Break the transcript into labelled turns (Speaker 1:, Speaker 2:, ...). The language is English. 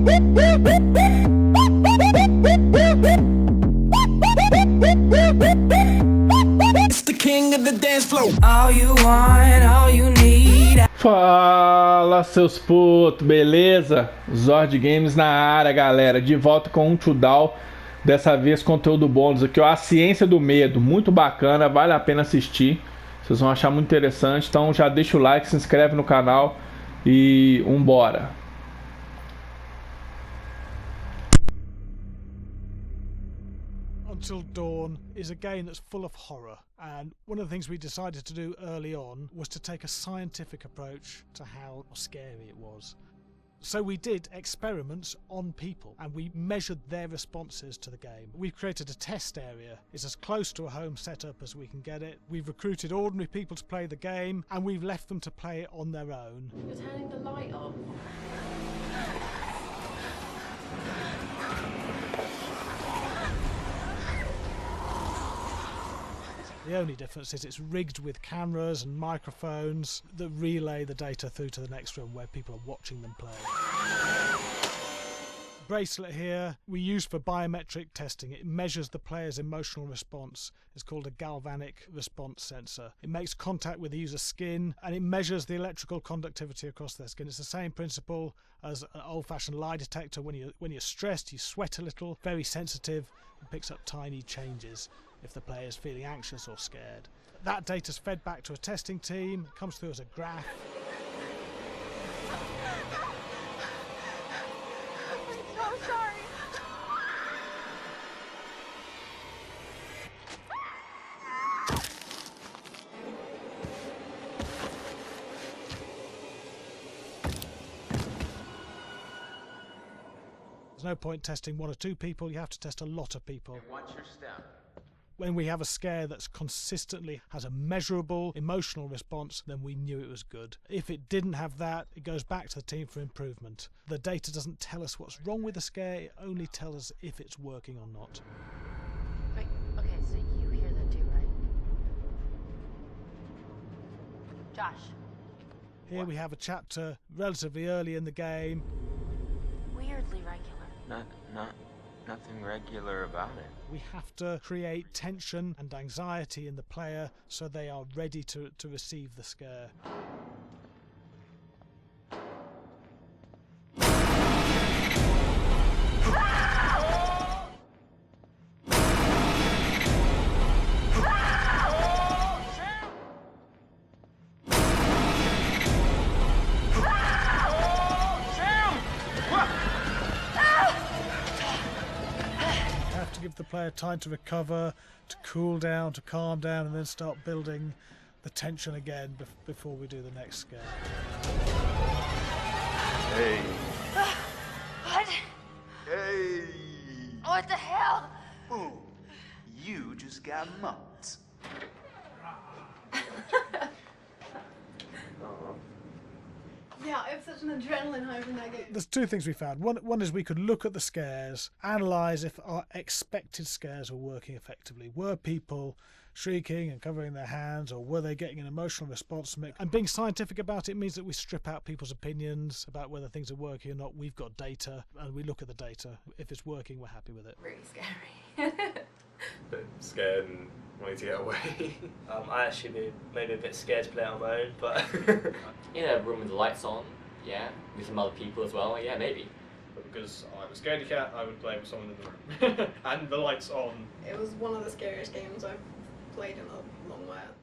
Speaker 1: It's the king of the dance floor. All you want, all you need.
Speaker 2: Fala, seus putos, beleza? Zord Games na área, galera. De volta com um TODO. Dessa vez conteúdo bônus aqui, ó. A Ciência do Medo, muito bacana, vale a pena assistir. Vocês vão achar muito interessante. Então já deixa o like, se inscreve no canal e bora.
Speaker 3: Until Dawn is a game that's full of horror, and one of the things we decided to do early on was to take a scientific approach to how scary it was. So we did experiments on people and we measured their responses to the game. We've created a test area. It's as close to a home setup as we can get it. We've recruited ordinary people to play the game and we've left them to play it on their own.
Speaker 4: You're turning the light on.
Speaker 3: The only difference is it's rigged with cameras and microphones that relay the data through to the next room where people are watching them play. Bracelet here we use for biometric testing. It measures the player's emotional response. It's called a galvanic response sensor. It makes contact with the user's skin and it measures the electrical conductivity across their skin. It's the same principle as an old-fashioned lie detector. When you're stressed, you sweat a little. Very sensitive. It picks up tiny changes if the player is feeling anxious or scared. That data's fed back to a testing team. It comes through as a graph.
Speaker 4: I'm so sorry.
Speaker 3: There's no point testing one or two people, you have to test a lot of people.
Speaker 5: And what's your step?
Speaker 3: When we have a scare that's consistently has a measurable emotional response, then we knew it was good. If it didn't have that, it goes back to the team for improvement. The data doesn't tell us what's wrong with the scare, it only tells us if it's working or not.
Speaker 4: Wait, okay, so you hear that too, right? Josh.
Speaker 3: Here we have a chapter relatively early in the game.
Speaker 4: Weirdly regular.
Speaker 5: Nothing regular about it.
Speaker 3: We have to create tension and anxiety in the player so they are ready to receive the scare. Give the player time to recover, to cool down, to calm down, and then start building the tension again before we do the next scare.
Speaker 5: Hey.
Speaker 4: What?
Speaker 5: Hey.
Speaker 4: What the hell?
Speaker 5: Ooh, you just got mugged.
Speaker 6: Yeah, I have such an adrenaline high from that game.
Speaker 3: There's two things we found. One is we could look at the scares, analyse if our expected scares were working effectively. Were people shrieking and covering their hands, or were they getting an emotional response from it? And being scientific about it means that we strip out people's opinions about whether things are working or not. We've got data, and we look at the data. If it's working, we're happy with it.
Speaker 6: Really scary.
Speaker 7: Bit scared and wanting to get away.
Speaker 8: I actually be maybe a bit scared to play on my own, but
Speaker 9: In a room with the lights on, yeah, with some other people as well, yeah, maybe.
Speaker 7: But because I'm a scaredy cat, I would play with someone in the room. And the lights on.
Speaker 6: It was one of the scariest games I've played in a long while.